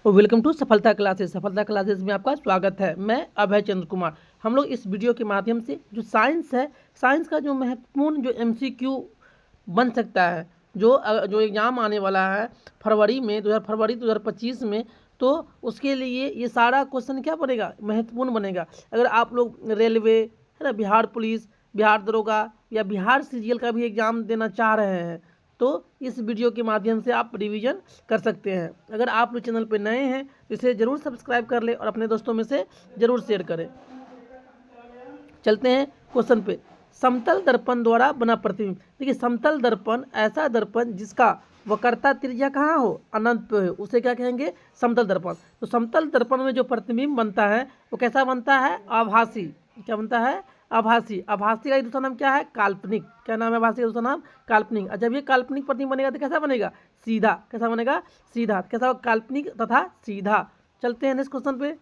Welcome to सफलता classes. सफलता classes में आपका स्वागत है। मैं अभय चंद्र कुमार। हम लोग इस वीडियो के माध्यम से जो साइंस है, साइंस का जो महत्वपूर्ण जो एमसीक्यू बन सकता है, जो एग्ज़ाम आने वाला है फरवरी 2025 में, तो उसके लिए ये सारा क्वेश्चन क्या बनेगा, महत्वपूर्ण बनेगा। अगर आप लोग रेलवे है ना, बिहार पुलिस, बिहार दरोगा या बिहार सीजीएल का भी एग्ज़ाम देना चाह रहे हैं तो इस वीडियो के माध्यम से आप रिवीजन कर सकते हैं। अगर आप लोग चैनल पर नए हैं तो इसे ज़रूर सब्सक्राइब कर लें और अपने दोस्तों में से ज़रूर शेयर करें। चलते हैं क्वेश्चन पे। समतल दर्पण द्वारा बना प्रतिबिंब। देखिए, समतल दर्पण ऐसा दर्पण जिसका वक्रता त्रिज्या कहाँ हो, अनंत पे हो, उसे क्या कहेंगे, समतल दर्पण। तो समतल दर्पण में जो प्रतिबिंब बनता है वो कैसा बनता है, आभासी। क्या बनता है, आभासी। आभासी का दूसरा नाम क्या है, काल्पनिक। क्या नाम है आभासी का दूसरा नाम, काल्पनिक। और जब ये काल्पनिक प्रतिबिंब बनेगा तो कैसा बनेगा, सीधा। कैसा बनेगा, सीधा। कैसा होगा, काल्पनिक तथा सीधा। चलते हैं नेक्स्ट क्वेश्चन पे।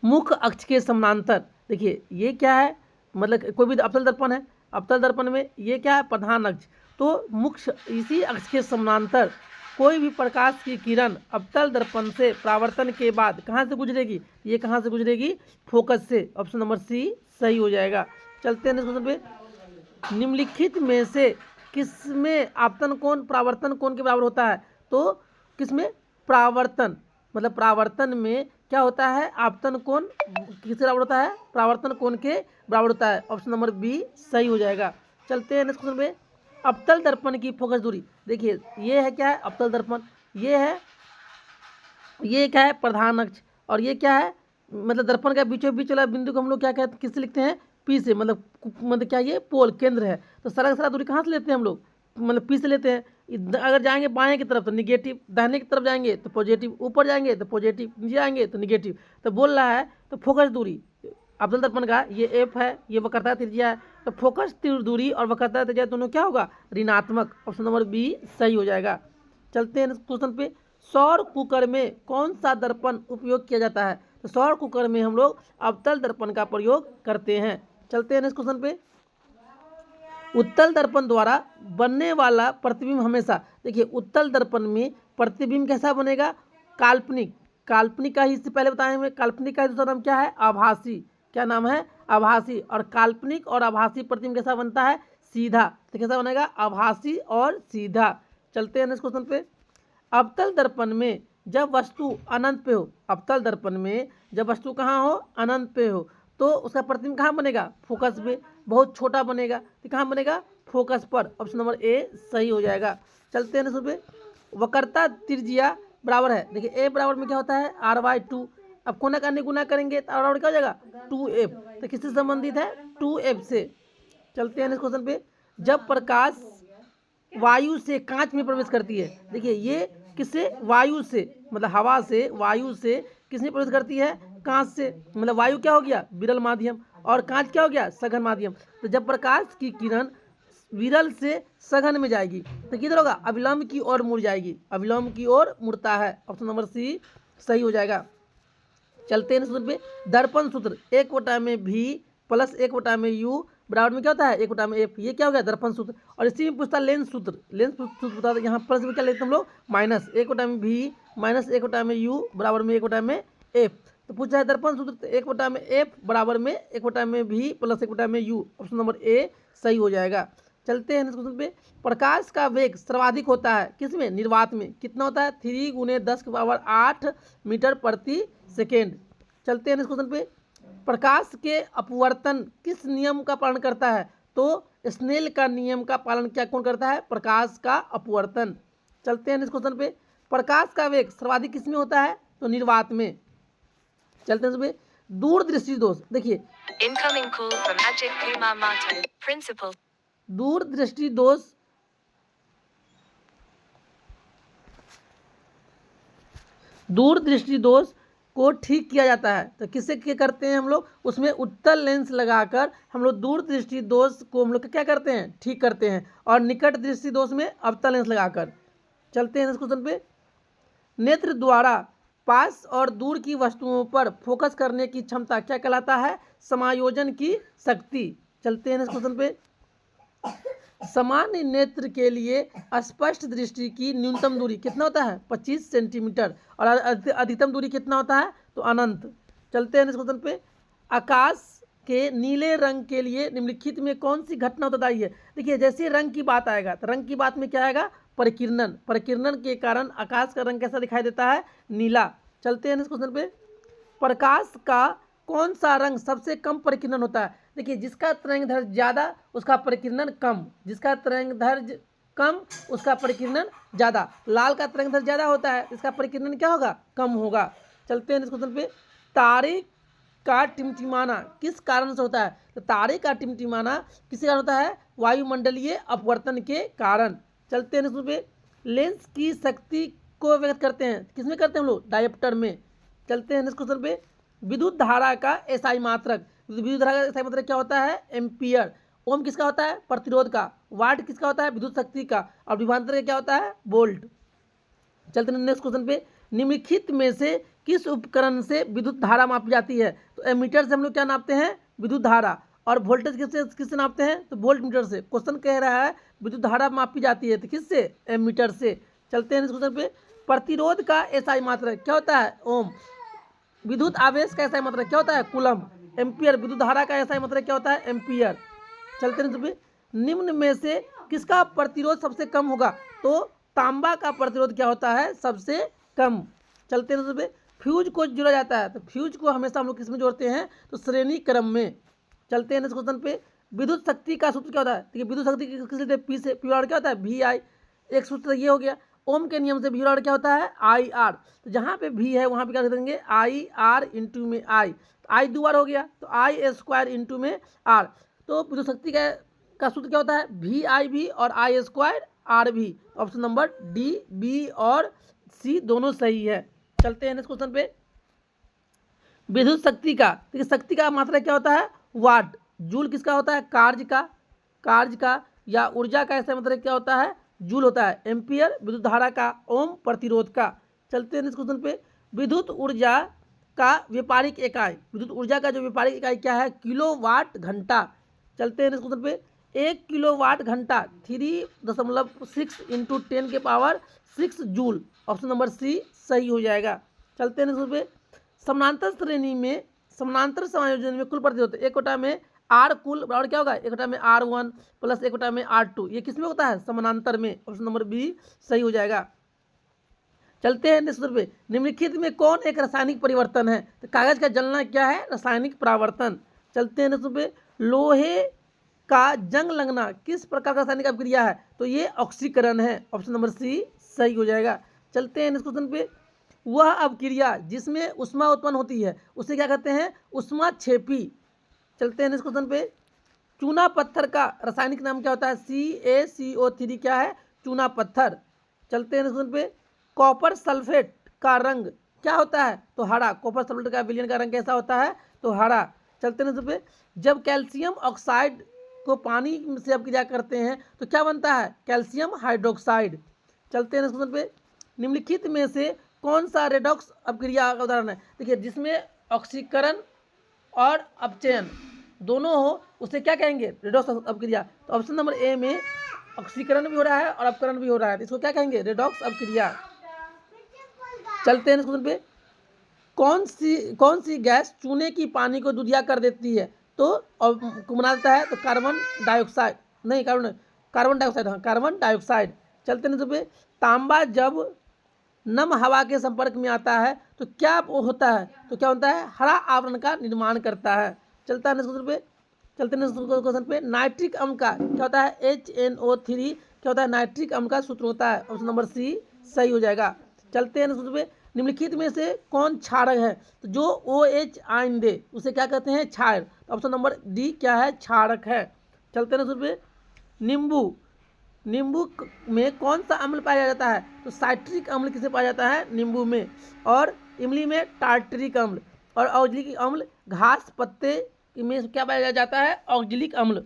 मुख्य अक्ष के समानांतर। देखिए ये क्या है, मतलब कोई भी अवतल दर्पण है, अवतल दर्पण में ये क्या है, प्रधान अक्ष। तो मुख्य इसी अक्ष के समानांतर कोई भी प्रकाश की किरण अवतल दर्पण से परावर्तन के बाद कहाँ से गुजरेगी, ये कहाँ से गुजरेगी, फोकस से। ऑप्शन नंबर सी सही हो जाएगा। चलते हैं नेक्स्ट क्वेश्चन पे। निम्नलिखित में से किसमें आपतन कोण परावर्तन कोण के बराबर होता है। तो किसमें, परावर्तन, मतलब परावर्तन में क्या होता है, आपतन कोण किसके बराबर होता है, परावर्तन कोण के बराबर होता है। ऑप्शन नंबर बी सही हो जाएगा। चलते हैं नेक्स्ट क्वेश्चन पे। अवतल दर्पण की फोकस दूरी। देखिए ये है क्या है, अवतल दर्पण। ये है, ये क्या है, प्रधान अक्ष। और ये क्या है, मतलब दर्पण का बीचों बीच वाला बिंदु को हम लोग क्या कहते हैं, किससे लिखते हैं, पी से। मतलब क्या, ये पोल केंद्र है। तो सारा दूरी कहाँ से लेते हैं हम लोग, मतलब पी से लेते हैं। अगर जाएंगे बाएं की तरफ तो निगेटिव, दाहिने की तरफ जाएंगे तो पॉजिटिव, ऊपर जाएंगे तो पॉजिटिव, नीचे जाएंगे तो निगेटिव। तो बोल रहा है तो फोकस दूरी अवतल दर्पण का ये एफ है, ये वक्रता त्रिज्या है। तो फोकस दूरी और वक्रता त्रिज्या दोनों क्या होगा, ऋणात्मक। ऑप्शन नंबर बी सही हो जाएगा। चलते हैं क्वेश्चन पे। सौर कुकर में कौन सा दर्पण उपयोग किया जाता है। तो सौर कुकर में हम लोग अवतल दर्पण का प्रयोग करते हैं। चलते हैं नेक्स्ट क्वेश्चन पे। उत्तल दर्पण द्वारा बनने वाला प्रतिबिंब हमेशा। देखिए उत्तल दर्पण में प्रतिबिंब कैसा बनेगा, काल्पनिक। काल्पनिक का ही इससे पहले बताए हुए, काल्पनिक का दूसरा नाम क्या है, आभासी। क्या नाम है, आभासी। और काल्पनिक और आभासी प्रतिबिंब कैसा बनता है, सीधा। तो कैसा बनेगा, आभासी और सीधा। चलते हैं नेक्स्ट क्वेश्चन पे। अवतल दर्पण में जब वस्तु अनंत पे हो, अवतल दर्पण में जब वस्तु कहाँ हो, अनंत पे हो, तो उसका प्रतिबिंब कहाँ बनेगा, फोकस पे, बहुत छोटा बनेगा। तो कहाँ बनेगा, फोकस पर। ऑप्शन नंबर ए सही हो जाएगा। चलते हैं ना सुबह। वक्रता त्रिज्या बराबर है। देखिए ए बराबर में क्या होता है, r/2। अब कोना करने गुना करेंगे तो r बराबर क्या हो जाएगा, 2f। तो किससे संबंधित है, 2f से। चलते हैं इस क्वेश्चन पे। जब प्रकाश वायु से कांच में प्रवेश करती है। देखिए ये किससे, वायु से, मतलब हवा से, वायु से किसमें प्रवेश करती है, कांच से। मतलब वायु क्या हो गया, विरल माध्यम, और कांच क्या हो गया, सघन माध्यम। तो जब प्रकाश की किरण विरल से सघन में जाएगी तो किधर होगा, अविलंब की ओर मुड़ जाएगी, अविलंब की ओर मुड़ता है। ऑप्शन नंबर सी सही हो जाएगा। चलते हैं सूत्र पे। दर्पण सूत्र 1/v प्लस 1/u बराबर में क्या होता है, 1/f। ये क्या हो गया, दर्पण सूत्र। और इसी में पूछता लेंस सूत्र, लेंस सूत्र बता दो। यहाँ प्लस में क्या लेते हैं हम लोग, माइनस 1/v माइनस 1/u बराबर में 1/f। तो पूछा है दर्पण सूत्र, तो 1/f बराबर में 1/v plus 1/u। Option number A सही हो जाएगा। चलते हैं क्वेश्चन पे। प्रकाश का वेग सर्वाधिक होता है किसमें, निर्वात में। कितना होता है, 3 × 10⁸ मीटर प्रति सेकेंड। चलते हैं इस क्वेश्चन पे। प्रकाश के अपवर्तन किस नियम का पालन करता है। तो स्नेल का नियम का पालन क्या कौन करता है, प्रकाश का अपवर्तन। चलते हैं इस क्वेश्चन पे। प्रकाश का वेग सर्वाधिक किसमें होता है, तो निर्वात में। चलते हैं इसमें। दूरदृष्टि दोष। देखिए Incoming call from Ajit Kumar Mato, Principal. दूरदृष्टि दोष दूरदृष्टि दोष को ठीक किया जाता है। तो किससे क्या करते हैं हम लोग, उसमें उत्तल लेंस लगाकर हम लोग दूरदृष्टि दोष को हम लोग क्या करते हैं, ठीक करते हैं। और निकट दृष्टि दोष में अवतल लेंस लगाकर। चलते हैं इस क्वेश्चन पे। नेत्र द्वारा पास और दूर की वस्तुओं पर फोकस करने की क्षमता क्या कहलाता है, समायोजन की शक्ति। चलते हैं इस क्वेश्चन पे। सामान्य नेत्र के लिए स्पष्ट दृष्टि की न्यूनतम दूरी कितना होता है 25 सेंटीमीटर और अधिकतम दूरी कितना होता है तो अनंत। चलते हैं नेक्स्ट क्वेश्चन पे। आकाश के नीले रंग के लिए निम्नलिखित में कौन सी घटना उत्तरदायी है। देखिए जैसे रंग की बात आएगा तो रंग की बात में क्या आएगा परिकिरणन। परिकिरणन के कारण आकाश का रंग कैसा दिखाई देता है नीला। चलते हैं नेक्स्ट क्वेश्चन पे। प्रकाश का कौन सा रंग सबसे कम परिकिरणन होता है। देखिए जिसका तरंगदैर्घ्य ज़्यादा उसका परिकिरणन कम, जिसका तरंगदैर्घ्य कम उसका परिकिरणन ज़्यादा। लाल का तरंगदैर्घ्य ज़्यादा होता है, इसका परिकिरणन क्या होगा कम होगा। चलते हैं इस क्वेश्चन पे। तारे का टिमटिमाना किस कारण से होता है। तो तारे का टिमटिमाना किस कारण होता है वायुमंडलीय अपवर्तन के कारण। चलते हैं इस पे। लेंस की शक्ति को व्यक्त करते हैं किसमें करते हैं हम लोग डायोप्टर में। चलते हैं नेक्स्ट क्वेश्चन पे। विद्युत धारा का एसआई मात्रक। विद्युत धारा का एसआई मात्रक क्या होता है एम्पियर। ओम किसका होता है प्रतिरोध का। वाट किसका होता है विद्युत शक्ति का। और विभवांतर का क्या होता है वोल्ट। चलते हैं नेक्स्ट क्वेश्चन पे। निम्नलिखित में से किस उपकरण से विद्युत धारा मापी जाती है। तो एमीटर से हम लोग क्या नापते हैं विद्युत धारा। और वोल्टेज किससे नापते हैं तो वोल्ट मीटर से। क्वेश्चन कह रहा है विद्युत धारा मापी जाती है तो किससे एमीटर से। चलते हैं नेक्स्ट क्वेश्चन पे। प्रतिरोध का एसआई मात्रक क्या होता है ओम। विद्युत आवेश का एसआई मात्रक क्या होता है कूलम। एम्पियर विद्युत धारा का एसआई मात्रक क्या होता है एम्पियर। चलते हैं निम्न में से किसका प्रतिरोध सबसे कम होगा तो तांबा का प्रतिरोध क्या होता है सबसे कम। चलते हैं फ्यूज को जोड़ा जाता है तो फ्यूज को हमेशा हम लोग किस में जोड़ते हैं तो श्रेणी क्रम में। चलते हैं नेक्स्ट क्वेश्चन पे। विद्युत शक्ति का सूत्र क्या होता है। देखिए विद्युत शक्ति किस लिए पी से पी क्या होता है वी आई। एक सूत्र ये हो गया। ओम के नियम से वी क्या होता है आई आर। तो जहाँ पे वी है वहाँ पे क्या देंगे आई आर इंटू में आई। आई दो बार हो गया तो आई स्क्वायर इंटू में आर। तो विद्युत शक्ति का सूत्र क्या होता है वी आई भी और आई स्क्वायर आर भी। ऑप्शन नंबर डी बी और सी दोनों सही है। चलते हैं नेक्स्ट क्वेश्चन पे। विद्युत शक्ति का देखिए शक्ति का मात्रा क्या होता है वाट। जूल किसका होता है कार्य का या ऊर्जा का ऐसा मतलब क्या होता है जूल होता है। एम्पियर विद्युत धारा का। ओम प्रतिरोध का। चलते हैं नेक्स्ट क्वेश्चन पे। विद्युत ऊर्जा का व्यापारिक इकाई। विद्युत ऊर्जा का जो व्यापारिक इकाई क्या है किलोवाट घंटा। चलते हैं नेक्स्ट क्वेश्चन पे। 1 किलोवाट घंटा 3.6 इंटू 10 के power 6 joule. Option number C सही हो जाएगा। चलते हैं नेक्स्ट पे। समानांतर श्रेणी में समानांतर समायोजन में कुल प्रतिरोध एक कोटा में आर कुल बराबर क्या होगा एक कोटा में R1 प्लस एक कोटा में R2। ये किस में होता है समानांतर में। ऑप्शन नंबर बी सही हो जाएगा। चलते हैं नेक्स्ट पे। निम्नलिखित में कौन एक रासायनिक परिवर्तन है तो कागज का जलना क्या है रासायनिक परावर्तन। चलते हैं नेक्स्ट पे। लोहे का जंग लगना किस प्रकार का रासायनिक अभिक्रिया है तो ये ऑक्सीकरण है। ऑप्शन नंबर सी सही हो जाएगा। चलते हैं नेक्स्ट क्वेश्चन पे। वह अभिक्रिया जिसमें उष्मा उत्पन्न होती है उसे क्या कहते हैं उष्मा क्षेपी। चलते हैं नेक्स्ट क्वेश्चन पे। चूना पत्थर का रासायनिक नाम क्या होता है CaCO3 क्या है चूना पत्थर। चलते हैं नेक्स्ट क्वेश्चन पे। कॉपर सल्फेट का रंग क्या होता है तो हरा। कॉपर सल्फेट का विलयन का रंग कैसा होता है तो हरा। चलते हैं नेक्स्ट पे। जब कैल्शियम ऑक्साइड को पानी से अभिक्रिया करते हैं तो क्या बनता है कैल्शियम हाइड्रोक्साइड। चलते हैं नेक्स्ट क्वेश्चन पे। निम्नलिखित में से कौन सा रेडॉक्स अभिक्रिया का उदाहरण है। देखिए जिसमें ऑक्सीकरण और अपचयन दोनों हो उसे क्या कहेंगे रेडॉक्स अभिक्रिया। तो ऑप्शन नंबर ए में ऑक्सीकरण भी हो रहा है और अपकरण भी हो रहा है तो इसको क्या कहेंगे रेडॉक्स अभिक्रिया। चलते हैं क्वेश्चन पे। कौन सी गैस चूने की पानी को दूधिया कर देती है तो बना देता है तो कार्बन डाइऑक्साइड नहीं कार्बन डाइऑक्साइड हाँ कार्बन डाइऑक्साइड। चलते हैं पे। तांबा जब नम हवा के संपर्क में आता है तो क्या होता है तो क्या होता है हरा आवरण का निर्माण करता है। चलता है नेक्स्ट पे। चलते हैं क्वेश्चन पे। नाइट्रिक अम्ल का क्या होता है HNO3 क्या होता है नाइट्रिक अम्ल का सूत्र होता है। ऑप्शन नंबर सी सही हो जाएगा। चलते हैं नेक्स्ट पे। निम्नलिखित में से कौन क्षारक है तो जो OH आयन दे उसे क्या कहते हैं क्षार। ऑप्शन नंबर डी क्या है क्षारक है। चलते हैं नेक्स्ट पे। नींबू में कौन सा अम्ल पाया जाता है तो साइट्रिक अम्ल किसे पाया जाता है नींबू में। और इमली में टार्टरिक अम्ल। और ऑक्जेलिक अम्ल घास पत्ते में क्या पाया जाता है ऑक्जेलिक अम्ल।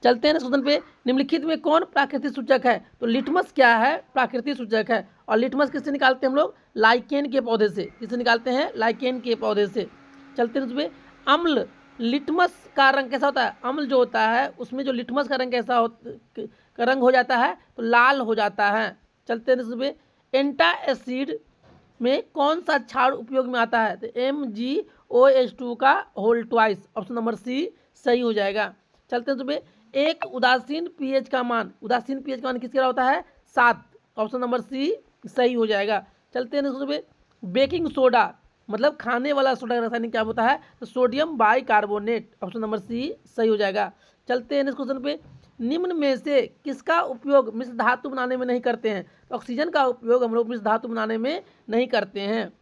चलते हैं क्वेश्चन पे। निम्नलिखित में कौन प्राकृतिक सूचक है तो लिटमस क्या है प्राकृतिक सूचक है। और लिटमस किससे निकालते हैं हम लोग लाइकेन के पौधे से। किससे निकालते हैं लाइकेन के पौधे से। चलते हैं उसमें। अम्ल लिटमस का रंग कैसा होता है, अम्ल जो होता है उसमें जो लिटमस का रंग कैसा का रंग हो जाता है तो लाल हो जाता है। चलते हैं इसमें, एंटासिड में कौन सा क्षार उपयोग में आता है, तो MgOH2 का whole twice, option number C सही हो जाएगा। चलते हैं सुबह, एक उदासीन pH का मान, उदासीन pH का मान किसका होता है 7, ऑप्शन नंबर सी सही हो जाएगा। चलते हैं सुबह, बेकिंग सोडा मतलब खाने वाला सोडा का रासायनिक क्या होता है, तो sodium bicarbonate, option number C सही हो जाएगा। चलते हैं इस क्वेश्चन पे, निम्न में से किसका उपयोग मिश्र धातु बनाने में नहीं करते हैं, तो ऑक्सीजन का उपयोग हम लोग मिश्र धातु बनाने में नहीं करते हैं।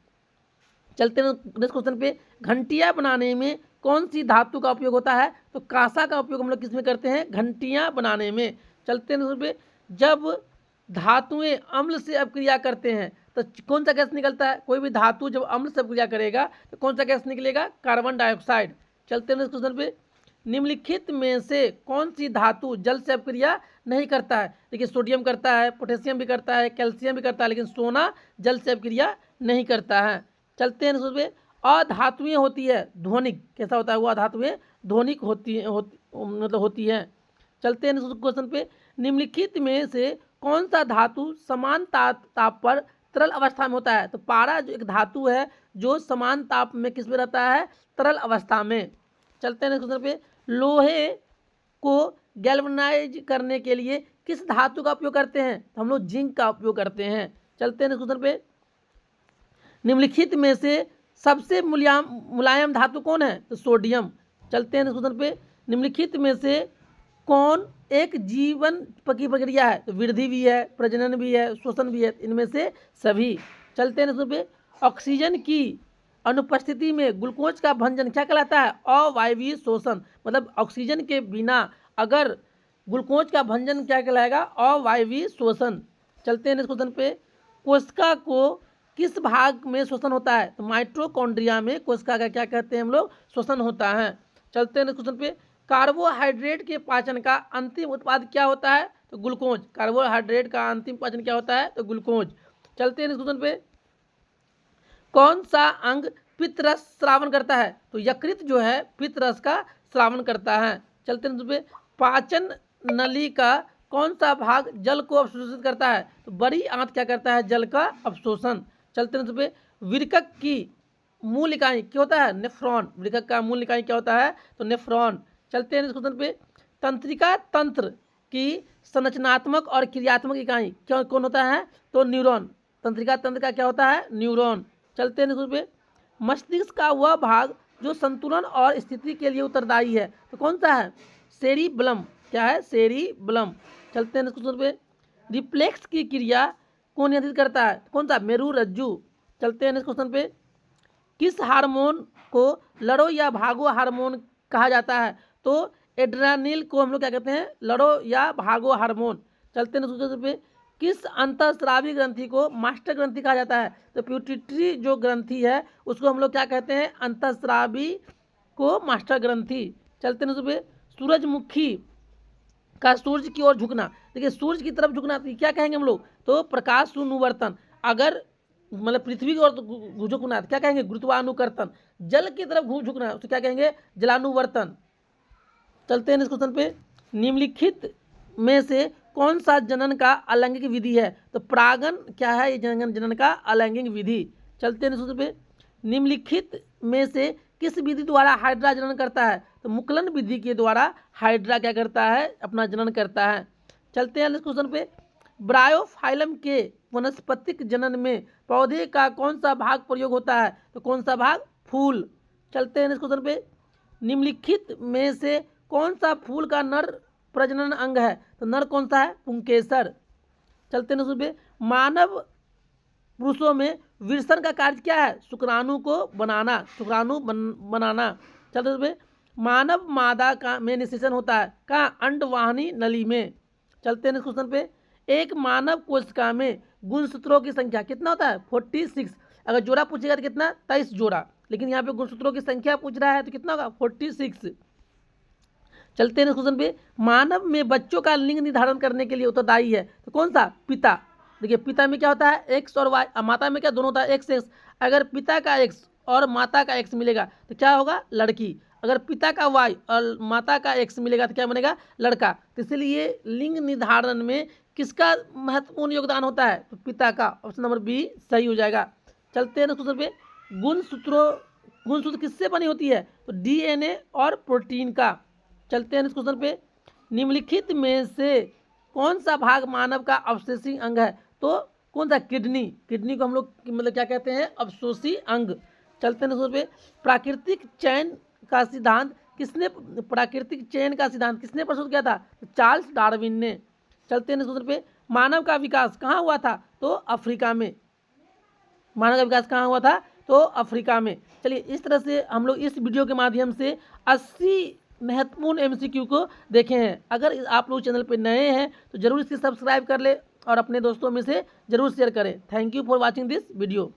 चलते हैं नेक्स्ट क्वेश्चन पे, घंटियां बनाने में कौन सी धातु का उपयोग होता है, तो कांसा का उपयोग हम लोग किस में करते हैं, घंटियां बनाने में। चलते हैं पे, जब धातुएं अम्ल से अपक्रिया करते हैं तो कौन सा गैस निकलता है, कोई भी धातु जब अम्ल से अपक्रिया करेगा तो कौन सा गैस निकलेगा, कार्बन डाइऑक्साइड। चलते हैं क्वेश्चन पे, निम्नलिखित में से कौन सी धातु जल से अपक्रिया नहीं करता है, देखिए सोडियम करता है, पोटेशियम भी करता है, कैल्शियम भी करता है, लेकिन सोना जल से अपक्रिया नहीं करता है। चलते हैं क्वेश्चन पे, अधातुएं होती है ध्वनिक, कैसा होता है वो अधातुएं ध्वनिक होती है। चलते हैं क्वेश्चन पे, निम्नलिखित में से कौन सा धातु समान ताप पर तरल अवस्था में होता है, तो पारा जो एक धातु है जो समान ताप में किस में रहता है, तरल अवस्था में। चलते हैं क्वेश्चन पे, लोहे को गैल्वनाइज करने के लिए किस धातु का उपयोग करते हैं, तो हम लोग जिंक का उपयोग करते हैं। चलते हैं क्वेश्चन पे, निम्नलिखित में से सबसे मुलायम धातु कौन है, तो सोडियम। चलते हैं क्वेश्चन पे, निम्नलिखित में से कौन एक जीवन की प्रक्रिया है, तो वृद्धि भी है, प्रजनन भी है, श्वसन भी है, इनमें से सभी। चलते हैं पे, ऑक्सीजन की अनुपस्थिति में ग्लूकोज का भंजन क्या कहलाता है, अवायवीय शोषण, मतलब ऑक्सीजन के बिना अगर ग्लूकोज का भंजन क्या कहलाएगा, अवायवीय शोषण। चलते हैं इस क्वेश्चन पे, कोशिका को किस भाग में शोषण होता है, तो माइटोकॉन्ड्रिया में कोशिका का क्या कहते हैं हम लोग, शोषण होता है। चलते हैं इस क्वेश्चन पे, कार्बोहाइड्रेट के पाचन का अंतिम उत्पाद क्या होता है, तो ग्लूकोज, कार्बोहाइड्रेट का अंतिम पाचन क्या होता है, तो ग्लूकोज। चलते हैं इस क्वेश्चन पे, कौन सा अंग पित्तरस श्रावण करता है, तो यकृत जो है पित्तरस का श्रावण करता है। चलते हैं पे, पाचन नली का कौन सा भाग जल को अवशोषित करता है, तो बड़ी आंत क्या करता है, जल का अवशोषण। चलते हैं पे, वृक्क की मूल इकाई क्या होता है, नेफ्रॉन, वृक्क का मूल इकाई क्या होता है, तो नेफ्रॉन। चलते हैं इस क्वेश्चन पे, तंत्रिका तंत्र की संरचनात्मक और क्रियात्मक इकाई क्या कौन होता है, तो न्यूरॉन, तंत्रिका तंत्र का क्या होता है, न्यूरॉन। चलते हैं इस क्वेश्चन पे, मस्तिष्क का वह भाग जो संतुलन और स्थिति के लिए उत्तरदायी है, तो कौन सा है, सेरिबलम, क्या है, सेरिबलम। चलते हैं इस क्वेश्चन पे, रिफ्लेक्स की क्रिया को नियंत्रित करता है, कौन सा, मेरुरज्जु। चलते हैं इस क्वेश्चन पे, किस हार्मोन को लड़ो या भागो हार्मोन कहा जाता है, तो एड्रेनल को हम लोग क्या कहते हैं, लड़ो या भागो हार्मोन। चलते हैं दूसरे पे, किस अंतःस्रावी ग्रंथि को मास्टर ग्रंथि कहा जाता है, तो प्यूटिटरी जो ग्रंथि है उसको हम लोग क्या कहते हैं, अंतःस्रावी को मास्टर ग्रंथि। चलते हैं दूसरे पे, सूरजमुखी का सूर्य की ओर झुकना, देखिए सूर्य की तरफ झुकना तो क्या कहेंगे हम लोग, तो प्रकाश शून्यवर्तन, अगर मतलब पृथ्वी की ओर झुकना क्या कहेंगे, गुरुत्वानुकर्तन, जल की तरफ झुकना तो क्या कहेंगे, जलानुवर्तन। चलते हैं इस क्वेश्चन पे, निम्नलिखित में से कौन सा जनन का अलैंगिक विधि है, तो प्रागन क्या है, ये जनन का अलैंगिक विधि। चलते हैं इस क्वेश्चन पे, निम्नलिखित में से किस विधि द्वारा हाइड्रा जनन करता है, तो मुकुलन विधि के द्वारा हाइड्रा क्या करता है, अपना जनन करता है। चलते हैं इस क्वेश्चन पे, ब्रायोफाइलम के वनस्पतिक जनन में पौधे का कौन सा भाग प्रयोग होता है, तो कौन सा भाग, फूल। चलते हैं इस क्वेश्चन पे, निम्नलिखित में से कौन सा फूल का नर प्रजनन अंग है, तो नर कौन सा है, पुंकेसर। चलते हैं पे, मानव पुरुषों में विरसन का कार्य क्या है, शुक्राणु को बनाना, शुक्राणु बनाना। चलते पे, मानव मादा का में निषेचन होता है कहाँ, अंडवाहिनी नली में। चलते हैं क्वेश्चन पे, एक मानव कोशिका में गुणसूत्रों की संख्या कितना होता है, 46, अगर जोड़ा पूछेगा तो कितना, 23 जोड़ा, लेकिन यहाँ पे गुणसूत्रों की संख्या पूछ रहा है तो कितना होगा, 46। चलते हैं क्वेश्चन पे, मानव में बच्चों का लिंग निर्धारण करने के लिए उत्तरदायी है, तो कौन सा, पिता। देखिए पिता में क्या होता है, एक्स और वाई, माता में क्या दोनों होता है, एक्स एक्स, अगर पिता का एक्स और माता का एक्स मिलेगा तो क्या होगा, लड़की, अगर पिता का वाई और माता का एक्स मिलेगा तो क्या बनेगा, लड़का। तो इसलिए लिंग निर्धारण में किसका महत्वपूर्ण योगदान होता है, तो पिता का। ऑप्शन नंबर बी सही हो जाएगा। चलते हैं नेक्स्ट क्वेश्चन पे। गुणसूत्र किससे बनी होती है, तो डीएनए और प्रोटीन का। चलते हैं नेक्स्ट क्वेश्चन पे। निम्नलिखित में से कौन सा भाग मानव का अवशेषी अंग है, तो कौन सा, किडनी। किडनी को हम लोग मतलब क्या कहते हैं, अवशोषी अंग। चलते हैं नेक्स्ट पे। प्राकृतिक चयन का सिद्धांत किसने प्रस्तुत किया था, तो चार्ल्स डार्विन ने। चलते हैं नेक्स्ट पे। मानव का विकास कहाँ हुआ था, तो अफ्रीका में। मानव का विकास कहाँ हुआ था, तो अफ्रीका में। चलिए इस तरह से हम लोग इस वीडियो के माध्यम से 80 महत्वपूर्ण एमसीक्यू को देखे हैं। अगर आप लोग चैनल पे नए हैं तो जरूर इसे सब्सक्राइब कर ले और अपने दोस्तों में से जरूर शेयर करें। Thank you for watching this video.